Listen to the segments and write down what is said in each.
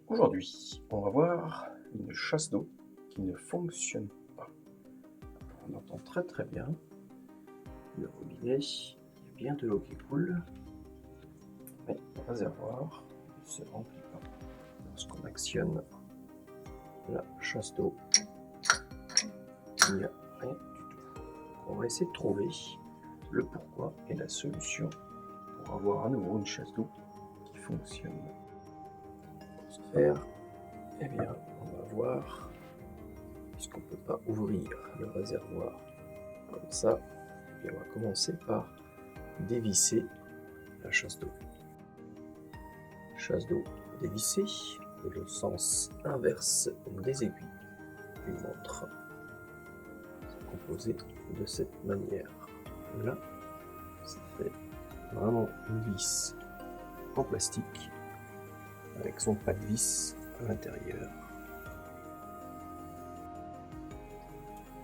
Aujourd'hui, on va voir une chasse d'eau qui ne fonctionne pas. On entend très bien le robinet, il y a bien de l'eau qui coule, mais le réservoir ne se remplit pas. Lorsqu'on actionne la chasse d'eau, il n'y a rien du tout. On va essayer de trouver le pourquoi et la solution pour avoir à nouveau une chasse d'eau qui fonctionne. Pour ce faire, eh bien, on va voir, puisqu'on ne peut pas ouvrir le réservoir comme ça, et on va commencer par dévisser la chasse d'eau. Chasse d'eau dévissée, et le sens inverse des aiguilles d'une montre. C'est composé de cette manière. Là, ça fait vraiment une vis en plastique avec son pas de vis à l'intérieur.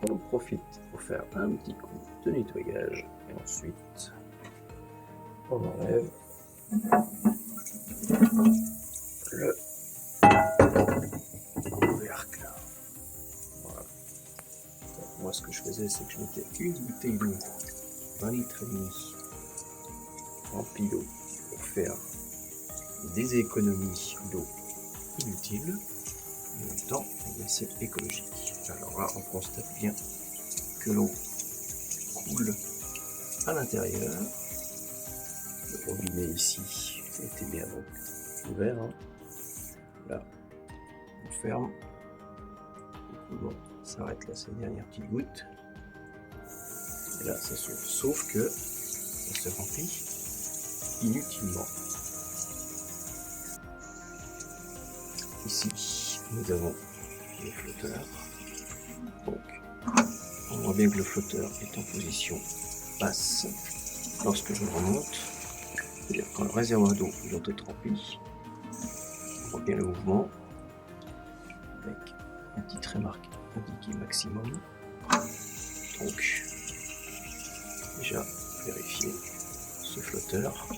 On en profite pour faire un petit coup de nettoyage et ensuite on enlève le couvercle. Voilà. Donc moi ce que je faisais, c'est que je mettais une bouteille d'eau, 1,5 litre remplie d'eau pour faire des économies d'eau inutiles. En même temps, c'est écologique. Alors là, on constate bien que l'eau coule à l'intérieur. Le robinet ici était bien donc ouvert. Là, on ferme. L'écoulement s'arrête là, ces dernières petites gouttes. Et là, ça s'ouvre. Sauf que ça se remplit inutilement. Ici, nous avons le flotteur. Donc, on voit bien que le flotteur est en position basse. Lorsque je remonte, c'est-à-dire quand le réservoir d'eau doit être rempli, on voit bien le mouvement avec une petite remarque indiquée maximum. Donc, déjà vérifier ce flotteur.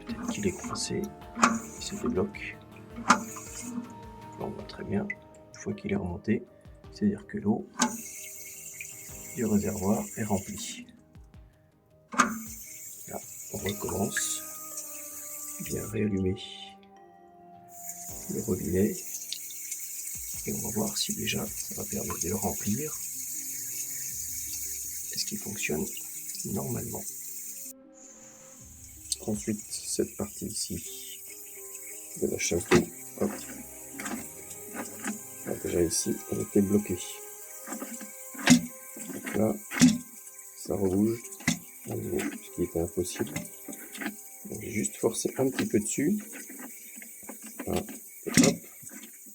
Peut-être qu'il est coincé, il se débloque. Là, on voit très bien, une fois qu'il est remonté, c'est-à-dire que l'eau du réservoir est remplie. Là, on recommence, bien réallumer le robinet et on va voir si déjà ça va permettre de le remplir. Est-ce qu'il fonctionne normalement? Ensuite, cette partie ici de la chasse d'eau, hop. Alors déjà ici, elle était bloquée. Donc là, ça rebouge à nouveau, ce qui était impossible. Donc j'ai juste forcé un petit peu dessus. Voilà. Et hop,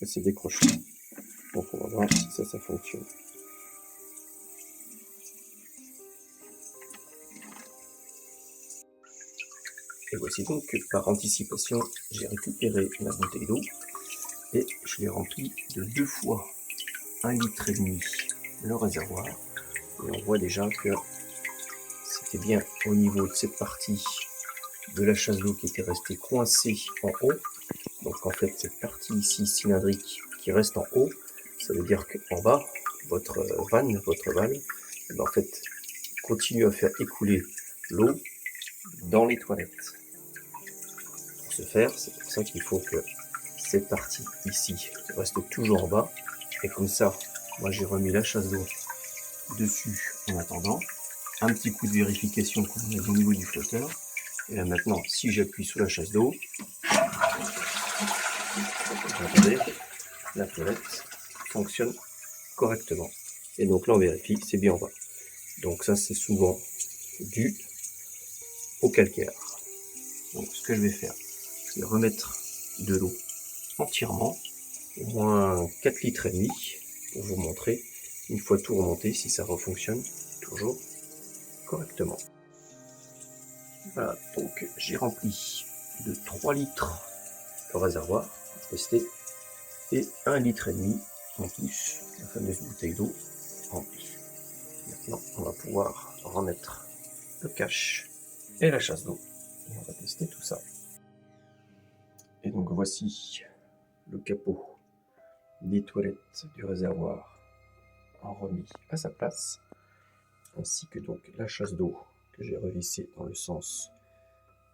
elle s'est décrochée. Donc on va voir si ça fonctionne. Et voici donc que par anticipation, j'ai récupéré ma bouteille d'eau et je l'ai remplie de 2 fois 1,5 litre le réservoir. Et on voit déjà que c'était bien au niveau de cette partie de la chasse d'eau qui était restée coincée en haut. Donc en fait, cette partie ici cylindrique qui reste en haut, ça veut dire qu'en bas, votre vanne, votre valve, en fait, continue à faire écouler l'eau dans les toilettes. Pour ce faire, c'est pour ça qu'il faut que cette partie ici reste toujours en bas. Et comme ça, moi j'ai remis la chasse d'eau dessus en attendant. Un petit coup de vérification qu'on a au niveau du flotteur. Et là maintenant, si j'appuie sur la chasse d'eau, regardez, la toilette fonctionne correctement. Et donc là on vérifie, c'est bien en bas. Donc ça c'est souvent dû au calcaire. Donc ce que je vais faire, je vais remettre de l'eau entièrement, au moins 4 litres et demi, pour vous montrer, une fois tout remonté, si ça refonctionne toujours correctement. Voilà, donc j'ai rempli de 3 litres le réservoir pour tester, et 1,5 litre en plus, la fameuse bouteille d'eau remplie. Maintenant, on va pouvoir remettre le cache et la chasse d'eau. Et on va tester tout ça. Et donc voici le capot des toilettes du réservoir en remis à sa place, ainsi que donc la chasse d'eau que j'ai revissée dans le sens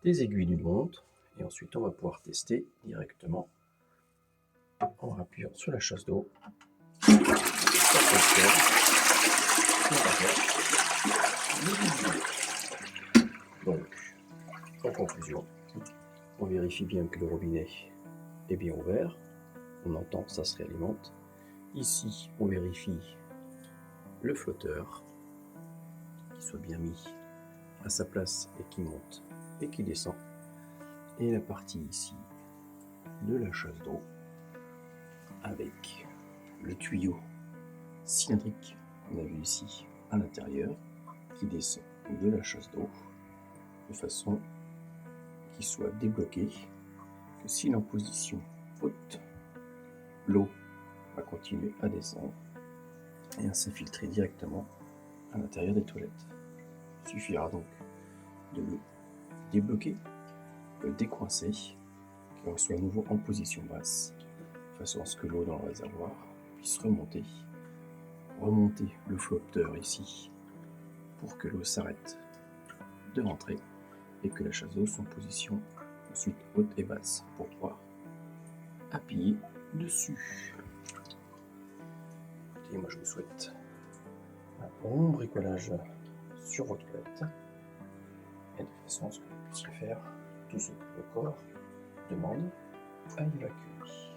des aiguilles d'une montre. Et ensuite on va pouvoir tester directement en appuyant sur la chasse d'eau. Donc, en conclusion, on vérifie bien que le robinet est bien ouvert. On entend que ça se réalimente. Ici, on vérifie le flotteur qui soit bien mis à sa place et qui monte et qui descend. Et la partie ici de la chasse d'eau avec le tuyau cylindrique qu'on a vu ici à l'intérieur qui descend de la chasse d'eau de façon qu'il soit débloqué, que s'il est en position haute, l'eau va continuer à descendre et à s'infiltrer directement à l'intérieur des toilettes. Il suffira donc de le débloquer, le décoincer, qu'il soit à nouveau en position basse, de façon à ce que l'eau dans le réservoir puisse remonter le flotteur ici pour que l'eau s'arrête de rentrer et que la chasse d'eau soit en position ensuite haute et basse pour pouvoir appuyer dessus. Et moi je vous souhaite un bon bricolage sur votre toilette et de façon à ce que vous puissiez faire tout ce que le corps demande à évacuer.